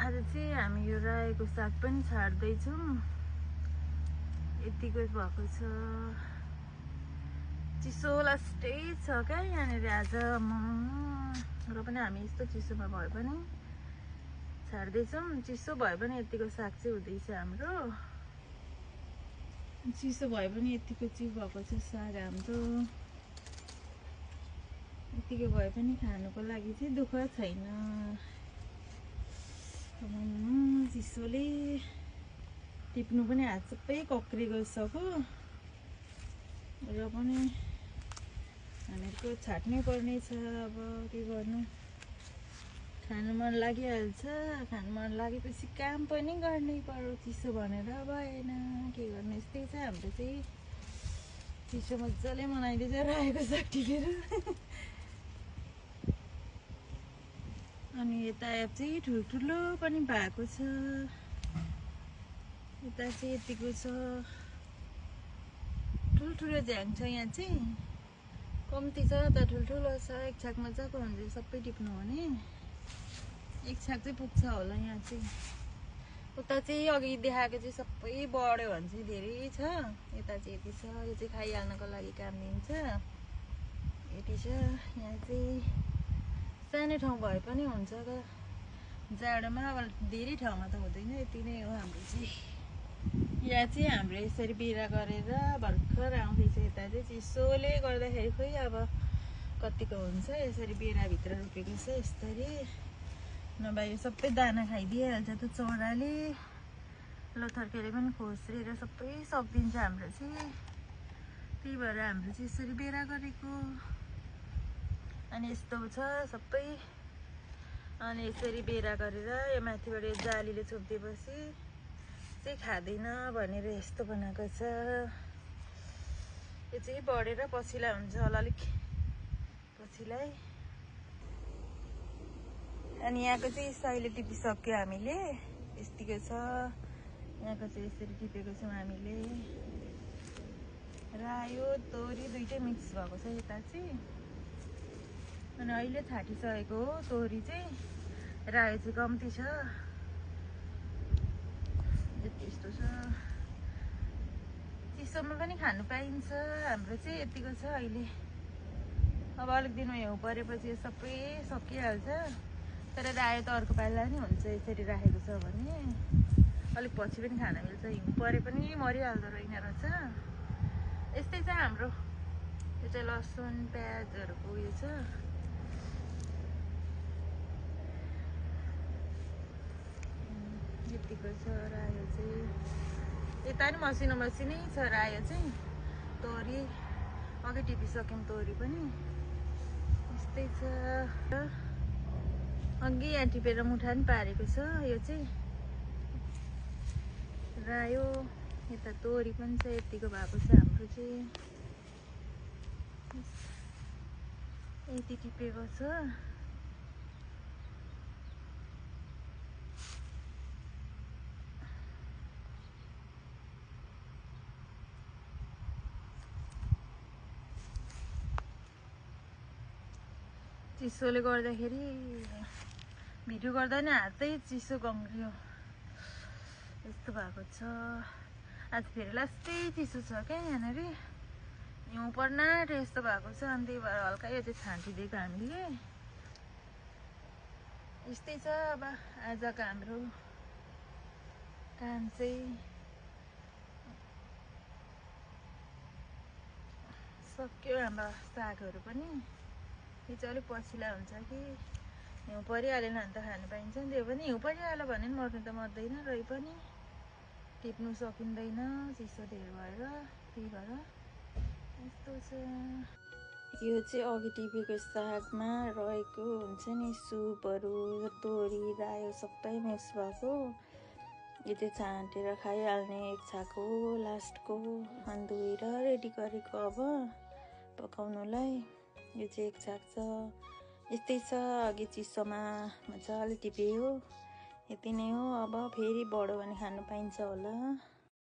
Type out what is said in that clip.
आज चाहिँ हामी यो रायोको साग पनि छाड्दैछौँ। यतिकै भएको छ, चिसो लास्टै छ क्या यहाँनिर आज। र पनि हामी यस्तो चिसोमा भए पनि छाड्दैछौँ। चिसो भए पनि यतिको साग चाहिँ हुँदैछ हाम्रो। चिसो भए पनि यतिको चाहिँ भएको छ साग हाम्रो। यतिको भए पनि खानुको लागि चाहिँ दुःख छैन। चिसोले टिप्नु पनि हात सबै कक्री गइसक्यो। र पनि हामीहरूको छाट्नै पर्ने छ। अब के गर्नु, खानु मन लागिहाल्छ। खानु मन लागेपछि काम पनि गर्नै पर्यो। चिसो भनेर भएन, के गर्नु। यस्तै छ हाम्रो चाहिँ। चिसो मजाले मनाइदिन्छ रायोको साग टिपेर। अनि यता चाहिँ ठुल्ठुलो पनि भएको छ। यता चाहिँ यतिको छ, ठुल्ठुलो झ्याङ छ। यहाँ चाहिँ कम्ती छ त ठुल्ठुलो छ। एक छाक मजाको हुन्छ सबै टिप्नु भने। एक छाक चाहिँ पुग्छ होला यहाँ चाहिँ। उता चाहिँ अघि देखाएको चाहिँ सबै बढ्यो भने चाहिँ धेरै छ। यता चाहिँ यति छ। यो चाहिँ खाइहाल्नको लागि काम दिन्छ। यति छ। यहाँ चाहिँ सानो ठाउँ भए पनि हुन्छ त जाडोमा। अब धेरै ठाउँमा त हुँदैन। यति नै हो हाम्रो चाहिँ। यहाँ चाहिँ हाम्रो यसरी बिरा गरेर भर्खर आउँदैछ। यता चाहिँ चिसोले गर्दाखेरि खोइ अब कतिको हुन्छ। यसरी बिराभित्र रोपेको छ यसरी। नभए यो सबै दाना खाइदिइहाल्छ त चराले। लथर्केले पनि खोस्रेर सबै सकिदिन्छ हाम्रो चाहिँ। त्यही भएर हाम्रो चाहिँ यसरी बेरा गरेको। अनि यस्तो छ सबै। अनि यसरी बेरा गरेर यो माथिबाट यो जालीले छोपिदिएपछि चाहिँ खाँदैन भनेर यस्तो बनाएको छ। यो चाहिँ बढेर पछिला हुन्छ होला अलिक पछिलाई। अनि यहाँको चाहिँ सहिले टिपिसक्यो हामीले। यतिको छ। यहाँको चाहिँ यसरी टिपेको छौँ हामीले। रायो तोरी दुइटै मिक्स भएको छ यता चाहिँ। अनि अहिले छाटिसकेको हो तोरी चाहिँ। रायो चाहिँ कम्ती छ। यस्तो छ। चिसोमा पनि खानु पाइन्छ हाम्रो चाहिँ। यतिको छ अहिले। अब अलिक दिनमा हिउँ परेपछि यो सबै सकिहाल्छ। तर रायो त अर्को पाइला नि हुन्छ यसरी राखेको छ भने। अलिक पछि पनि खान मिल्छ। हिउँ परे पनि मरिहाल्दो रहेन रहेछ। यस्तै छ हाम्रो। यो चाहिँ लसुन प्याजहरूको उयो छ। यतिको छ रायो चाहिँ। यता नि मसिनो मसिनै छ रायो चाहिँ। तोरी अघि टिपिसक्यौँ तोरी पनि। यस्तै छ। अघि यहाँ टिपेर मुठा नि पारेको छ। यो चाहिँ रायो। यता तोरी पनि छ। यतिको भएको छ हाम्रो चाहिँ। यति टिपेको छ। चिसोले गर्दाखेरि भिडियो गर्दा नि हातै चिसो गङ्ग्रियो। यस्तो भएको छ। आज फेरि लास्टै चिसो छ क्या यहाँनिर। हिउँ पर्न आँट्यो यस्तो भएको छ। अनि त्यही भएर हल्का यो चाहिँ छाँटिदिएको हामीले। यस्तै छ। अब आजको हाम्रो काम चाहिँ सक्यो। हाम्रो सागहरू पनि। यो चाहिँ अलिक पछिला हुन्छ कि हिउँ परिहालेन भने त खानु पाइन्छ नि। त्यो पनि हिउँ परिहाल्यो भने नि मर्नु त मर्दैन। रही पनि टिप्नु सकिँदैन चिसो धेरै भएर। त्यही भएर यस्तो छ। यो चाहिँ अघि टिपेको सागमा रहेको हुन्छ नि सुपहरू। तोरी रायो सबै मिक्स भएको। यो चाहिँ छाँटेर खाइहाल्ने एक छाक हो लास्टको। अनि धोएर रेडी गरेको अब पकाउनुलाई। यो चाहिँ एक छाक छ। यस्तै छ। अघि चिसोमा मजाले टिप्यो। यति नै हो। अब फेरि बढ्यो भने खानु पाइन्छ होला।